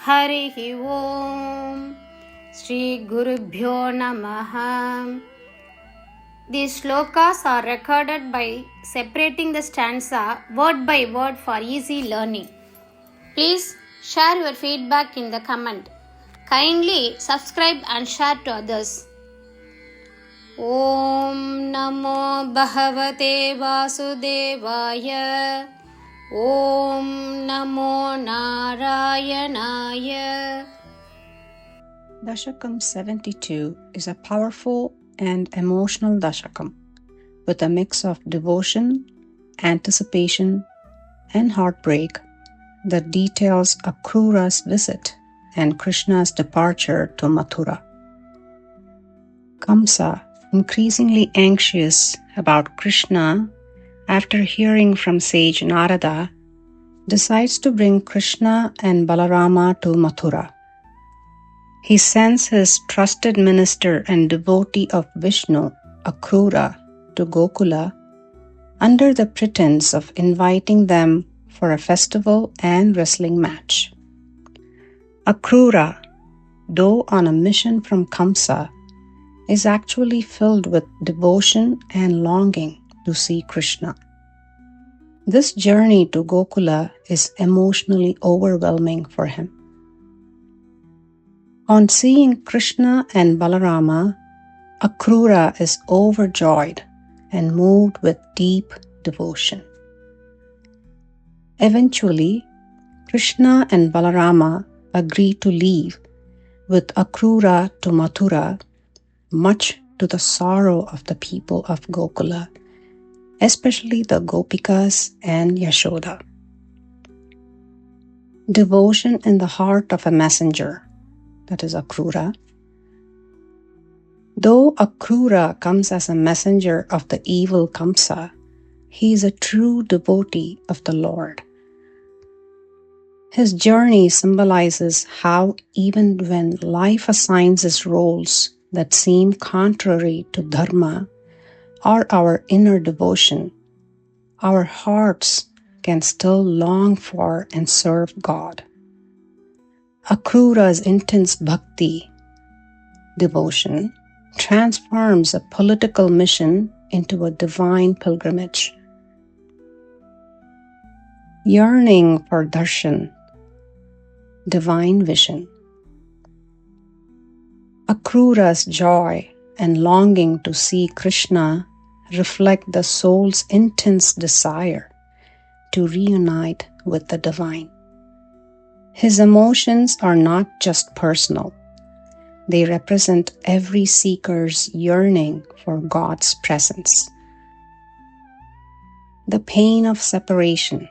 Harihi Om. Shri Gurubhyo Namaha. These shlokas are recorded by separating the stanza word by word for easy learning. Please share your feedback in the comment. Kindly subscribe and share to others. Om Namo Bhagavate Vasudevaya. Om Namo Narayanaya. Dashakam 72 is a powerful and emotional dashakam with a mix of devotion, anticipation, and heartbreak that details Akrura's visit and Krishna's departure to Mathura. Kamsa, increasingly anxious about Krishna after hearing from sage Narada, decides to bring Krishna and Balarama to Mathura. He sends his trusted minister and devotee of Vishnu, Akrura, to Gokula under the pretense of inviting them for a festival and wrestling match. Akrura, though on a mission from Kamsa, is actually filled with devotion and longing to see Krishna. This journey to Gokula is emotionally overwhelming for him. On seeing Krishna and Balarama, Akrura is overjoyed and moved with deep devotion. Eventually, Krishna and Balarama agree to leave with Akrura to Mathura, much to the sorrow of the people of Gokula, especially the Gopikas and Yashoda. Devotion in the heart of a messenger, that is Akrura. Though Akrura comes as a messenger of the evil Kamsa, he is a true devotee of the Lord. His journey symbolizes how even when life assigns us roles that seem contrary to Dharma or our inner devotion, our hearts can still long for and serve God. Akrura's intense bhakti, devotion, transforms a political mission into a divine pilgrimage. Yearning for darshan, divine vision. Akrura's joy and longing to see Krishna reflect the soul's intense desire to reunite with the divine. His emotions are not just personal. They represent every seeker's yearning for God's presence. The pain of separation,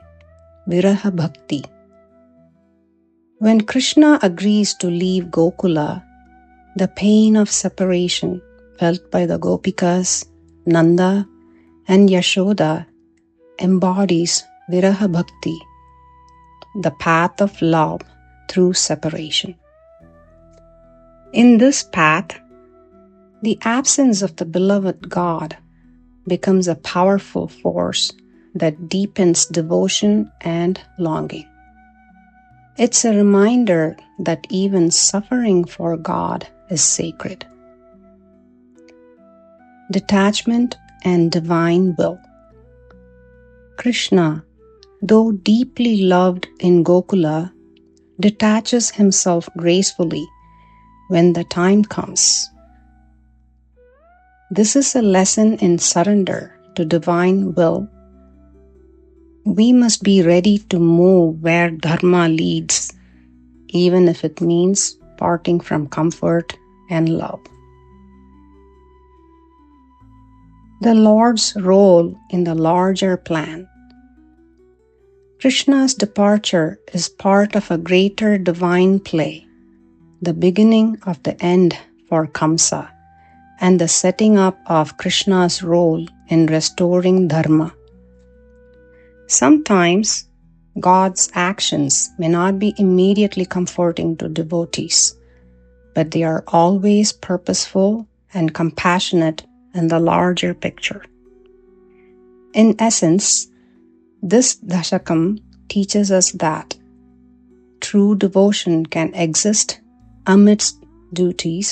Viraha Bhakti. When Krishna agrees to leave Gokula, the pain of separation felt by the Gopikas, Nanda, and Yashoda embodies Viraha Bhakti, the path of love through separation. In this path, the absence of the beloved God becomes a powerful force that deepens devotion and longing. It's a reminder that even suffering for God is sacred. Detachment and divine will. Krishna, though deeply loved in Gokula, detaches himself gracefully when the time comes. This is a lesson in surrender to divine will. We must be ready to move where Dharma leads, even if it means parting from comfort and love. The Lord's role in the larger plan. Krishna's departure is part of a greater divine play, the beginning of the end for Kamsa, and the setting up of Krishna's role in restoring Dharma. Sometimes God's actions may not be immediately comforting to devotees, but they are always purposeful and compassionate in the larger picture. In essence, this dashakam teaches us that true devotion can exist amidst duties.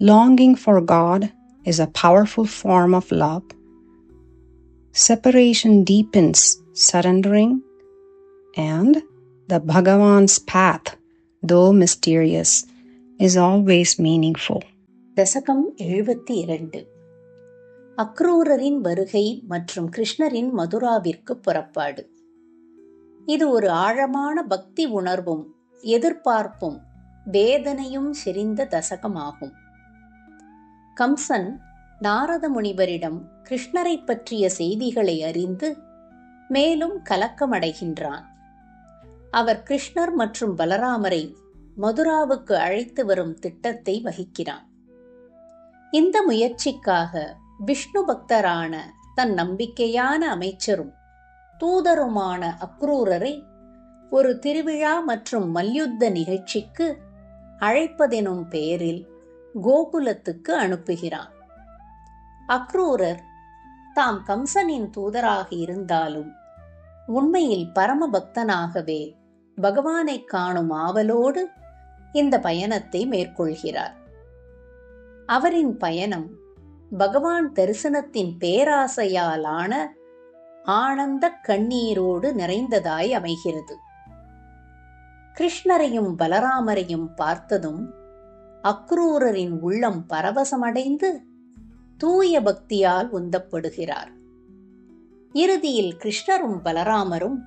Longing for God is a powerful form of love. Separation deepens surrendering, and the Bhagavan's path, though mysterious, is always meaningful. தசகம் 72. அக்ரூரரின் வருகை மற்றும் கிருஷ்ணரின் மதுராவிற்கு புறப்பாடு. இது ஒரு ஆழமான பக்தி உணர்வும் எதிர்பார்ப்பும் வேதனையும் செறிந்த தசகமாகும். கம்சன் நாரத முனிவரிடம் கிருஷ்ணரை பற்றிய செய்திகளை அறிந்து மேலும் கலக்கமடைகின்றான். அவர் கிருஷ்ணர் மற்றும் பலராமரை மதுராவுக்கு அழைத்து வரும் திட்டத்தை வகிக்கிறான். இந்த முயற்சிக்காக விஷ்ணு பக்தரான தன் நம்பிக்கையான அமைச்சரும் தூதருமான அக்ரூரரை ஒரு திருவிழா மற்றும் மல்யுத்த நிகழ்ச்சிக்கு அழைப்பதெனும் பெயரில் கோகுலத்துக்கு அனுப்புகிறான். அக்ரூரர் தாம் கம்சனின் தூதராக இருந்தாலும் உண்மையில் பரம பக்தனாகவே பகவானை காணும் ஆவலோடு இந்த பயணத்தை மேற்கொள்கிறார். அவரின் பயணம் பகவான் தரிசனத்தின் பேராசையாலான ஆனந்த கண்ணீரோடு நிறைந்ததாய் அமைகிறது. கிருஷ்ணரையும் பலராமரையும் பார்த்ததும் அக்ரூரரின் உள்ளம் பரவசமடைந்து தூய பக்தியால் உந்தப்படுகிறார். இறுதியில் கிருஷ்ணரும் பலராமரும்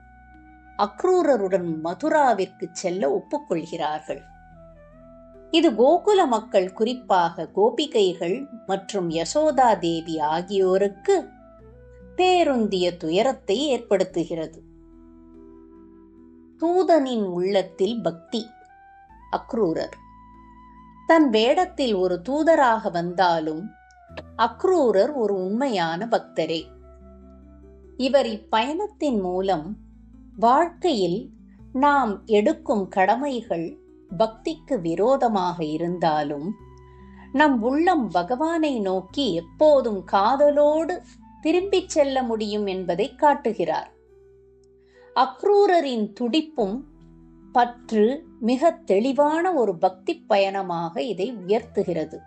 அக்ரூரருடன் மதுராவிற்கு செல்ல ஒப்புக்கொள்கிறார்கள். இது கோகுல மக்கள், குறிப்பாக கோபிகைகள் மற்றும் யசோதா தேவி ஆகியோருக்கு பேருந்திய துயரத்தை ஏற்படுத்துகிறது. தூதனின் உள்ளத்தில் பக்தி. அக்ரூரர் தன் வேடத்தில் ஒரு தூதராக வந்தாலும் அக்ரூரர் ஒரு உண்மையான பக்தரே. இவர் இப்பயணத்தின் மூலம் வாழ்க்கையில் நாம் எடுக்கும் கடமைகள் பக்திக்கு விரோதமாக இருந்தாலும் நம் உள்ளம் பகவானை நோக்கி எப்போதும் காதலோடு திரும்பிச் செல்ல முடியும் என்பதை காட்டுகிறார். அக்ரூரரின் துடிப்பும் பற்று மிக தெளிவான ஒரு பக்தி பயணமாக இதை உயர்த்துகிறது.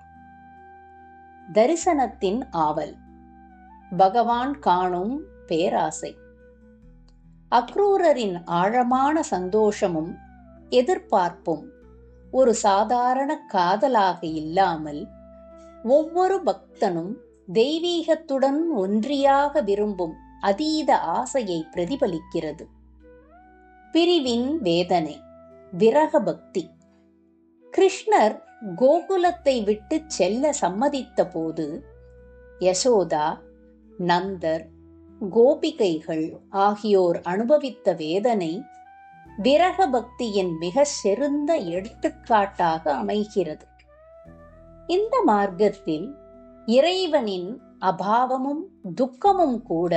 தரிசனத்தின் ஆவல், பகவான் காணும் பேராசை. அக்ரூரரின் ஆழமான சந்தோஷமும் எதிர்பார்ப்பும் ஒரு சாதாரண காதலாக இல்லாமல் ஒவ்வொரு பக்தனும் தெய்வீகத்துடன் ஒன்றியாக விரும்பும் அதீத ஆசையை பிரதிபலிக்கிறது. பிரிவின் வேதனை, விரக பக்தி. கிருஷ்ணர் கோகுலத்தை விட்டு செல்ல சம்மதித்த போது யசோதா, நந்தர், கோபிகைகள் ஆகியோர் அனுபவித்த வேதனை விரக பக்தியின் மிக சிறந்த எடுத்துக்காட்டாக அமைகிறது. இந்த மார்க்கத்தில் இறைவனின் அபாவமும் துக்கமும் கூட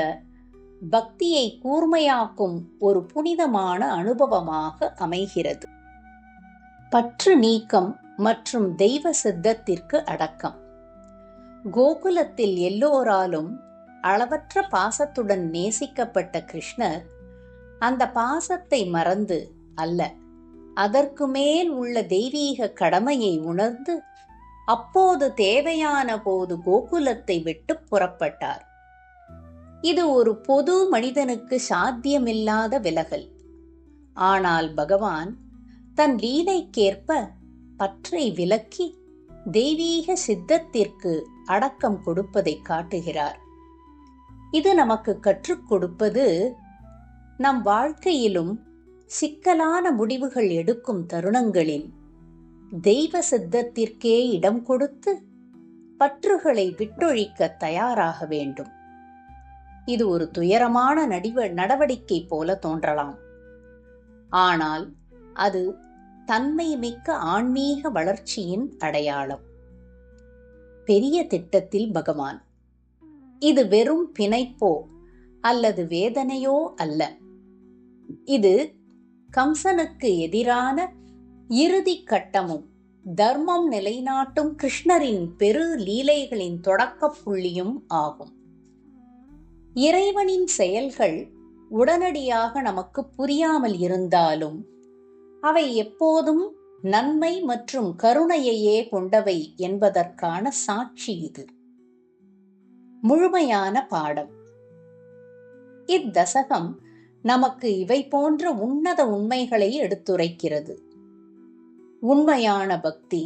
பக்தியை கூர்மையாக்கும் ஒரு புனிதமான அனுபவமாக அமைகிறது. பற்று நீக்கம் மற்றும் தெய்வ சித்தத்திற்கு அடக்கம். கோகுலத்தில் எல்லோராலும் அளவற்ற பாசத்துடன் நேசிக்கப்பட்ட கிருஷ்ணர் அந்த பாசத்தை மறந்து அல்ல, அதற்கு மேல் உள்ள தெய்வீக கடமையை உணர்ந்து அப்போது தேவையான போது கோகுலத்தை விட்டு புறப்பட்டார். இது ஒரு பொது மனிதனுக்கு சாத்தியமில்லாத விலகல். ஆனால் பகவான் தன் லீலைக்கேற்ப பற்றை விலக்கி தெய்வீக சித்தத்திற்கு அடக்கம் கொடுப்பதை காட்டுகிறார். இது நமக்கு கற்றுக் கொடுப்பது, நம் வாழ்க்கையிலும் சிக்கலான முடிவுகள் எடுக்கும் தருணங்களில் தெய்வ சித்தத்திற்கே இடம் கொடுத்து பற்றுகளை விட்டொழிக்க தயாராக வேண்டும். இது ஒரு துயரமான நடவடிக்கை போல தோன்றலாம். ஆனால் அது தன்மை மிக்க ஆன்மீக வளர்ச்சியின் அடையாளம். பெரிய திட்டத்தில் பகவான். இது வெறும் பிணைப்போ அல்லது வேதனையோ அல்ல. இது கம்சனுக்கு எதிரான இறுதி கட்டமும் தர்மம் நிலைநாட்டும் கிருஷ்ணரின் பெரு லீலைகளின் தொடக்க புள்ளியும் ஆகும். இறைவனின் செயல்கள் உடனடியாக நமக்கு புரியாமல் இருந்தாலும் அவை எப்போதும் நன்மை மற்றும் கருணையையே கொண்டவை என்பதற்கான சாட்சி இது. முழுமையான பாடம். இத்தசகம் நமக்கு இவை போன்ற உன்னத உண்மைகளை எடுத்துரைக்கிறது. உண்மையான பக்தி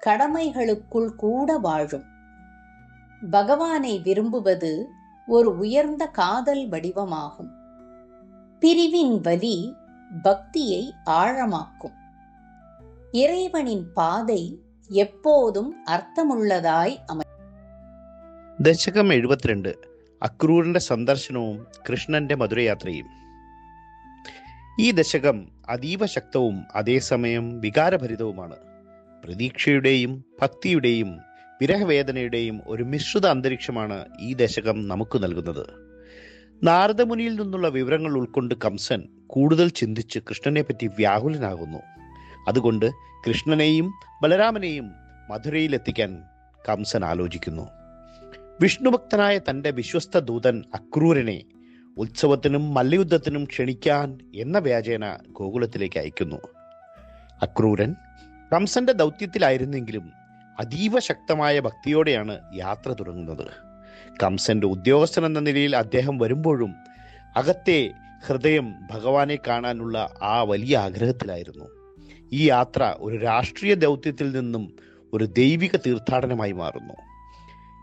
கடமைகளுக்குள் கூட வாழும். பகவானை விரும்புவது ஒரு உயர்ந்த காதல் வடிவமாகும். பிரிவின் வலி பக்தியை ஆழமாக்கும். இறைவனின் பாதை எப்போதும் അർത്ഥമുള്ളതായി ദശകം 72 അക്രൂരന്റെ സന്ദർശനവും കൃഷ്ണന്റെ മധുരയാത്രയും. ഈ ദശകം അതീവ ശക്തവും അതേസമയം വികാരഭരിതവുമാണ്. പ്രതീക്ഷയുടെയും ഭക്തിയുടെയും വിരഹവേദനയുടെയും ഒരു മിശ്രിത അന്തരീക്ഷമാണ് ഈ ദശകം നമുക്ക് നൽകുന്നത്. നാരദമുനിയിൽ നിന്നുള്ള വിവരങ്ങൾ ഉൾക്കൊണ്ട് കംസൻ കൂടുതൽ ചിന്തിച്ച് കൃഷ്ണനെ പറ്റി വ്യാകുലനാകുന്നു. അതുകൊണ്ട് കൃഷ്ണനെയും ബലരാമനെയും മധുരയിലെത്തിക്കാൻ കംസൻ ആലോചിക്കുന്നു. വിഷ്ണുഭക്തനായ തൻ്റെ വിശ്വസ്ത ദൂതൻ അക്രൂരനെ ഉത്സവത്തിനും മല്ലയുദ്ധത്തിനും ക്ഷണിക്കാൻ എന്ന വ്യാജേന ഗോകുലത്തിലേക്ക് അയക്കുന്നു. അക്രൂരൻ കംസന്റെ ദൗത്യത്തിലായിരുന്നെങ്കിലും അതീവ ശക്തമായ ഭക്തിയോടെയാണ് യാത്ര തുടങ്ങുന്നത്. കംസന്റെ ഉദ്യോഗസ്ഥൻ എന്ന നിലയിൽ അദ്ദേഹം വരുമ്പോഴും അകത്തെ ഹൃദയം ഭഗവാനെ കാണാനുള്ള ആ വലിയ ആഗ്രഹത്തിലായിരുന്നു. ഈ യാത്ര ഒരു രാഷ്ട്രീയ ദൗത്യത്തിൽ നിന്നും ഒരു ദൈവിക തീർത്ഥാടനമായി മാറുന്നു.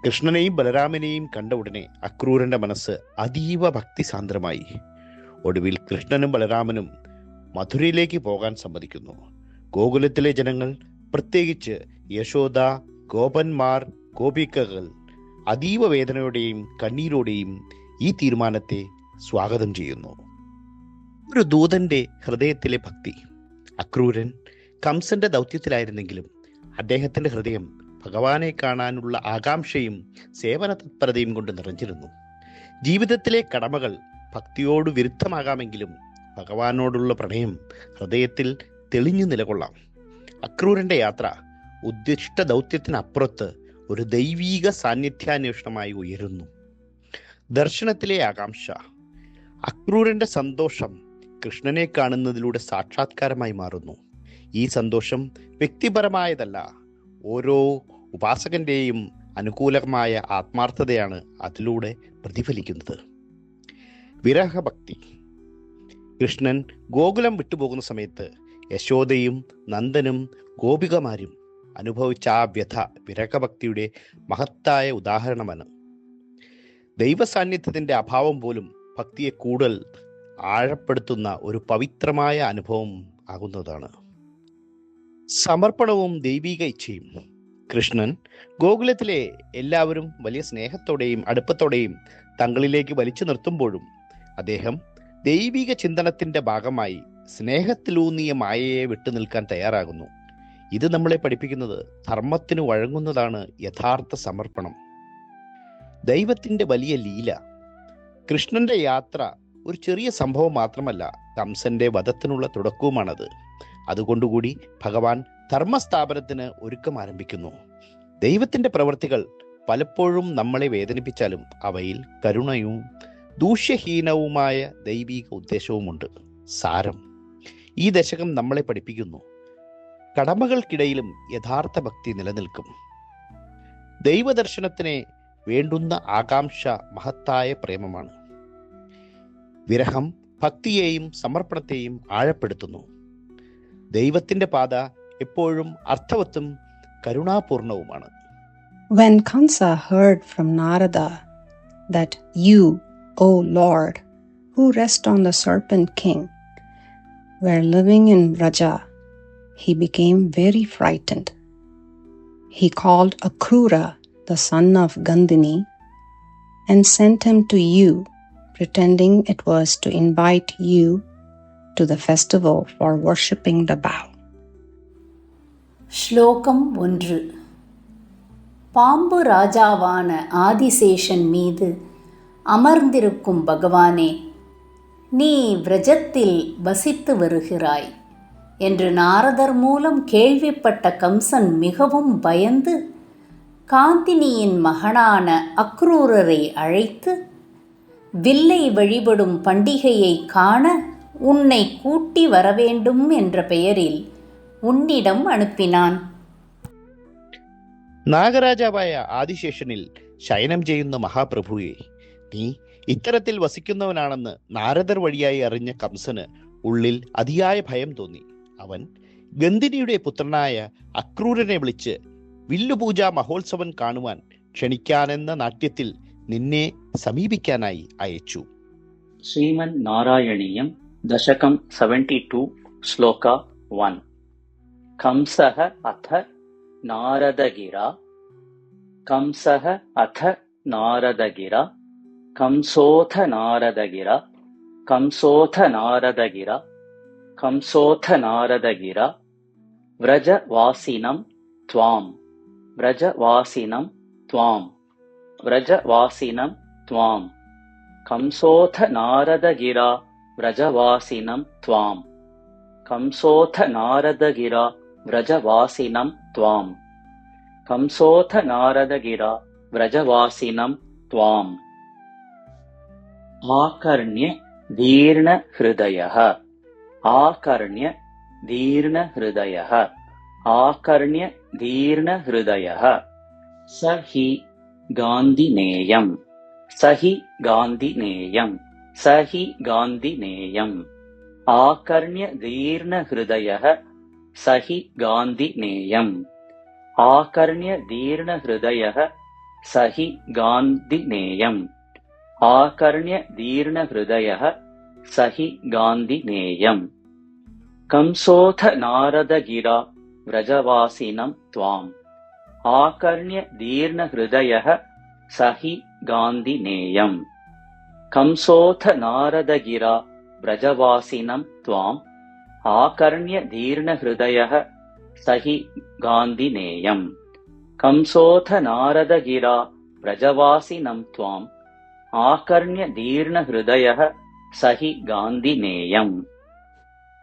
കൃഷ്ണനെയും ബലരാമനെയും കണ്ട ഉടനെ അക്രൂരന്റെ മനസ്സ് അതീവ ഭക്തിസാന്ദ്രമായി. ഒടുവിൽ കൃഷ്ണനും ബലരാമനും മധുരയിലേക്ക് പോകാൻ സമ്മതിക്കുന്നു. ഗോകുലത്തിലെ ജനങ്ങൾ, പ്രത്യേകിച്ച് യശോദ, ഗോപന്മാർ, ഗോപികകൾ അതീവ വേദനയോടെയും കണ്ണീരോടെയും ഈ തീരുമാനത്തെ സ്വാഗതം ചെയ്യുന്നു. ഒരു ദൂതന്റെ ഹൃദയത്തിലെ ഭക്തി. അക്രൂരൻ കംസന്റെ ദൗത്യത്തിലായിരുന്നെങ്കിലും അദ്ദേഹത്തിന്റെ ഹൃദയം ഭഗവാനെ കാണാനുള്ള ആകാംക്ഷയും സേവന തത്പരതയും കൊണ്ട് നിറഞ്ഞിരുന്നു. ജീവിതത്തിലെ കടമകൾ ഭക്തിയോട് വിരുദ്ധമാകാമെങ്കിലും ഭഗവാനോടുള്ള പ്രണയം ഹൃദയത്തിൽ തെളിഞ്ഞു നിലകൊള്ളാം. അക്രൂരന്റെ യാത്ര ഉദ്ദിഷ്ട ദൗത്യത്തിനപ്പുറത്ത് ഒരു ദൈവീക സാന്നിധ്യാന്വേഷണമായി ഉയരുന്നു. ദർശനത്തിലെ ആകാംക്ഷ. അക്രൂരന്റെ സന്തോഷം കൃഷ്ണനെ കാണുന്നതിലൂടെ സാക്ഷാത്കാരമായി മാറുന്നു. ഈ സന്തോഷം വ്യക്തിപരമായതല്ല, ഓരോ ഉപാസകന്റെയും അനുകൂലമായ ആത്മാർത്ഥതയാണ് അതിലൂടെ പ്രതിഫലിക്കുന്നത്. വിരഹഭക്തി. കൃഷ്ണൻ ഗോകുലം വിട്ടുപോകുന്ന സമയത്ത് യശോദയും നന്ദനും ഗോപികമാരും അനുഭവിച്ച ആ വ്യഥ വിരഹഭക്തിയുടെ മഹത്തായ ഉദാഹരണമാണ്. ദൈവസാന്നിധ്യത്തിന്റെ അഭാവം പോലും ഭക്തിയെ കൂടുതൽ ആഴപ്പെടുത്തുന്ന ഒരു പവിത്രമായ അനുഭവം ആകുന്നതാണ്. സമർപ്പണവും ദൈവിക ഇച്ഛയും. കൃഷ്ണൻ ഗോകുലത്തിലെ എല്ലാവരും വലിയ സ്നേഹത്തോടെയും അടുപ്പത്തോടെയും തങ്ങളിലേക്ക് വലിച്ചു നിർത്തുമ്പോഴും അദ്ദേഹം ദൈവിക ചിന്തനത്തിന്റെ ഭാഗമായി സ്നേഹത്തിലൂന്നിയ മായയെ വിട്ടുനിൽക്കാൻ തയ്യാറാകുന്നു. ഇത് നമ്മളെ പഠിപ്പിക്കുന്നത് ധർമ്മത്തിന് വഴങ്ങുന്നതാണ് യഥാർത്ഥ സമർപ്പണം. ദൈവത്തിന്റെ വലിയ ലീല. കൃഷ്ണന്റെ യാത്ര ഒരു ചെറിയ സംഭവം മാത്രമല്ല, കംസന്റെ വധത്തിനുള്ള തുടക്കവുമാണത്. അതുകൊണ്ടുകൂടി ഭഗവാൻ ധർമ്മസ്ഥാപനത്തിന് ഒരുക്കം ആരംഭിക്കുന്നു. ദൈവത്തിന്റെ പ്രവൃത്തികൾ പലപ്പോഴും നമ്മളെ വേദനിപ്പിച്ചാലും അവയിൽ കരുണയും ദൂഷ്യഹീനവുമായ ദൈവിക ഉദ്ദേശവുമുണ്ട്. സാരം. ഈ ദശകം നമ്മളെ പഠിപ്പിക്കുന്നു, കടമകൾക്കിടയിലും യഥാർത്ഥ ഭക്തി നിലനിൽക്കും. ദൈവദർശനത്തിന് വേണ്ടുന്ന ആകാംക്ഷ മഹത്തായ പ്രേമമാണ്. വിരഹം ഭക്തിയെയും സമർപ്പണത്തെയും ആഴപ്പെടുത്തുന്നു. ദൈവത്തിന്റെ പാത എപ്പോഴും അർത്ഥവത്തും കരുണാപൂർണവുമാണ്. When Kamsa heard from Narada that you, O Lord, who rest on the serpent king, were living in Vraja, he became very frightened. He called Akrura, the son of Gandhini, and sent him to you, pretending it was to invite you to the festival for worshipping the bow. ஸ்லோகம் 1. பாம்பு ராஜாவான ஆதிசேஷன் மீது அமர்ந்திருக்கும் பகவானே, நீ விரஜத்தில் வசித்து வருகிறாய் என்று நாரதர் மூலம் கேள்விப்பட்ட கம்சன் மிகவும் பயந்து காந்தினியின் மகனான அக்ரூரரை அழைத்து, வில்லை வழிபடும் பண்டிகையை காண உன்னை கூட்டி வரவேண்டும் என்ற பெயரில் உன்னிடம் அனுப்பினான். നാഗരാജാവായ ആദിശേഷനിൽ ശയനം ചെയ്യുന്ന മഹാപ്രഭുവെ, നീ ഇത്തരത്തിൽ വസിക്കുന്നവനാണെന്ന് നാരദർ വഴിയായി അറിഞ്ഞ കംസന് ഉള്ളിൽ അതിയായ ഭയം തോന്നി. അവൻ ഗന്ധിനിയുടെ പുത്രനായ അക്രൂരനെ വിളിച്ച് വില്ലുപൂജാ മഹോത്സവം കാണുവാൻ ക്ഷണിക്കാനെന്ന നാട്യത്തിൽ നിന്നെ സമീപിക്കാനായി അയച്ചു. ശ്രീമൻ നാരായണീയം ദശകം 72 ശ്ലോക 1. कंसः अथ नारदगिरा. कंसः अथ नारदगिरा. कंसोऽथ नारदगिरा. कंसोऽथ नारदगिरा. कंसोऽथ नारदगिरा. व्रजवासिनं त्वां. व्रजवासिनं त्वां. व्रजवासिनं त्वां. कंसोऽथ नारदगिरा. व्रजवासिनं त्वां. कंसोऽथ नारदगिरा. व्रजवासिनं त्वां. कंसोऽथ नारदगिरा. व्रजवासिनं त्वाम्. आकर्ण्य दीर्णहृदयः. आकर्ण्य दीर्णहृदयः. आकर्ण्य दीर्णहृदयः. स हि गान्धिनेयम्. स हि गान्धिनेयम्. स हि गान्धिनेयम्. आकर्ण्य दीर्णहृदयः. स हि गान्धिनेयम्. आकर्ण्य दीर्णहृदयः. स हि गान्धिनेयम्. आकर्ण्य दीर्णहृदयः. स हि गान्धिनेयम्. कंसोऽथ नारदगिरा. व्रजवासिनं त्वाम्. आकर्ण्य दीर्णहृदयः. स हि गान्धिनेयम्. कंसोऽथ नारदगिरा. व्रजवासिनं त्वाम्. आकर्ण्य दीर्णहृदयः. स हि गान्धिनेयम्. कंसोऽथ नारदगिरा. व्रजवासिनं त्वाम्. आकर्ण्य दीर्णहृदयः. स हि गान्धिनेयम्.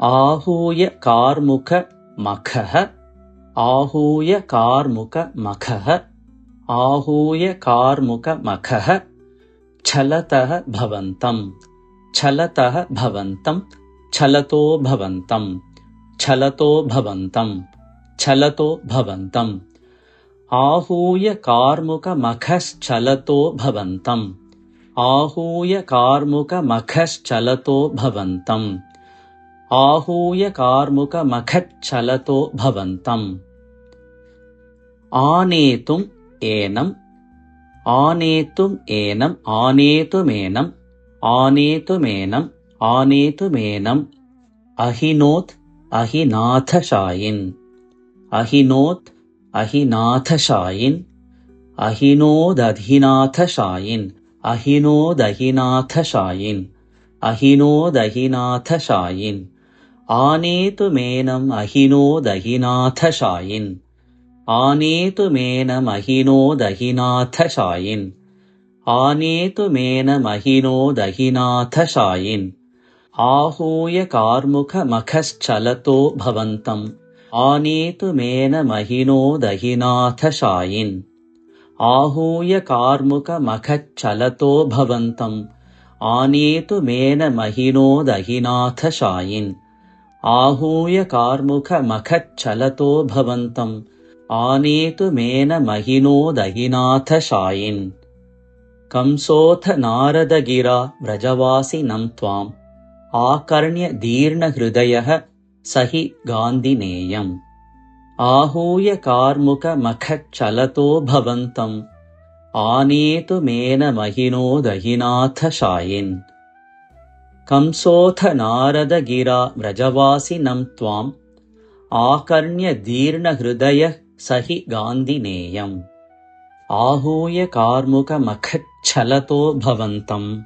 आहूय कार्मुक मखः. आहूय कार्मुक मखः. आहूय कार्मुक मखः. छलतः भवन्तं. छलतः भवन्तं. छलतो भवन्तं. छलतो भवन्तं. छलतो भवन्तं. आहूय कार्मुक मखश्चलतो भवन्तं. आहूय कार्मुक मखश्चलतो भवन्तं. आहूय कार्मुक मखश्चलतो भवन्तं. आनेतुम् एनम्. आनेतुम् एनम्. आनेतुमेनम्. आनेतुमेनम्. आनेतुमेनम्. अहिनोत् अहिनाथशायिन्. अहिनोत् अहिनाथशायिन्. अहिनोदधिनाथशायिन्. अहिनोदहिनाथशायिन्. अहिनोदहिनाथशायिन्. आनेतुमेनम् अहिनोदहिनाथशायिन्. आनेतुमेनम् अहिनोदहिनाथशायिन्. आनेतुमेनम् अहिनोदहिनाथशायिन्. आहूय कार्मुक मखश्चलतो भवन्तम्. आनेतुमेनम् अहिनोदहिनाथशायिन्. आहूय कार्मुक मखश्चलतो भवन्तम्. आनेतुमेनम् अहिनोदहिनाथशायिन्. आहूय कार्मुक मखश्चलतो भवन्तम्. आनेतुमेनम् अहिनोदहिनाथशायिन्. कंसोऽथ नारदगिरा. व्रजवासिनं त्वाम्. आकर्ण्य दीर्णहृदयः. स हि गान्धिनेयम्. आहूय कार्मुक मखश्चलतो भवन्तम्. आनेतुमेनम् अहिनोदहिनाथशायिन्. कंसोऽथ नारदगिरा. व्रजवासिनं त्वाम्. आकर्ण्य दीर्णहृदयः. स हि गान्धिनेयम्. आहूय कार्मुक मखश्चलतो भवन्तम्.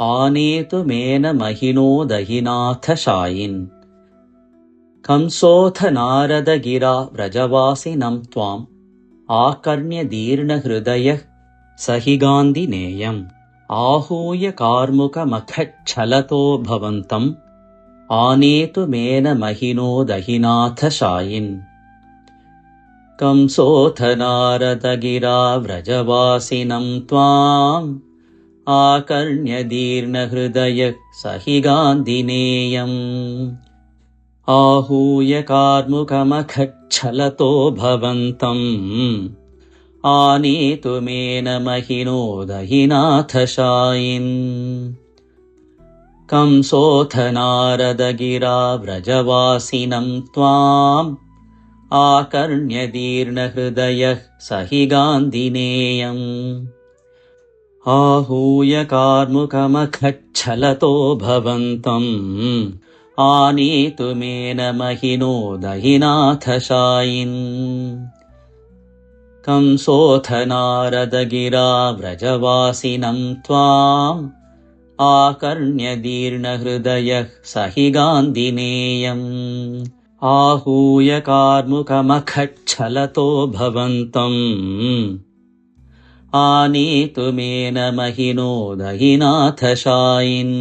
आनेतुमेनम् अहिनोदहिनाथशायिन्. कंसोऽथ नारदगिरा. व्रजवासिनं त्वाम्. आकर्ण्य दीर्णहृदयः. स हि गान्धिनेयम्. आहूय कार्मुक मखश्चलतो भवन्तम्. आनेतुमेनम् अहिनोदहिनाथशायिन्. कंसोऽथ नारदगिरा. व्रजवासिनं त्वाम्. आकर्ण्यदीर्णहृदयः स हि गान्धिनेयम् आहूय कार्मुकमखच्छलतो भवन्तम् आनेतुमेन महिनो दहिनाथशायिन् कंसोऽथ नारदगिरा व्रजवासिनं त्वाम् आकर्ण्यदीर्णहृदयः स हि गान्धिनेयम् आहूय कार्मुकमखच्छलतो भवन्तम् आनेतुमेन महिनो दहिनाथशायिन् कंसोऽथ नारदगिरा व्रजवासिनं त्वाम् आकर्ण्यदीर्णहृदयः स हि गान्धिनेयम् आहूय कार्मुकमखच्छलतो भवन्तम् आनेतुमेन महिनो दहिनाथशायिन्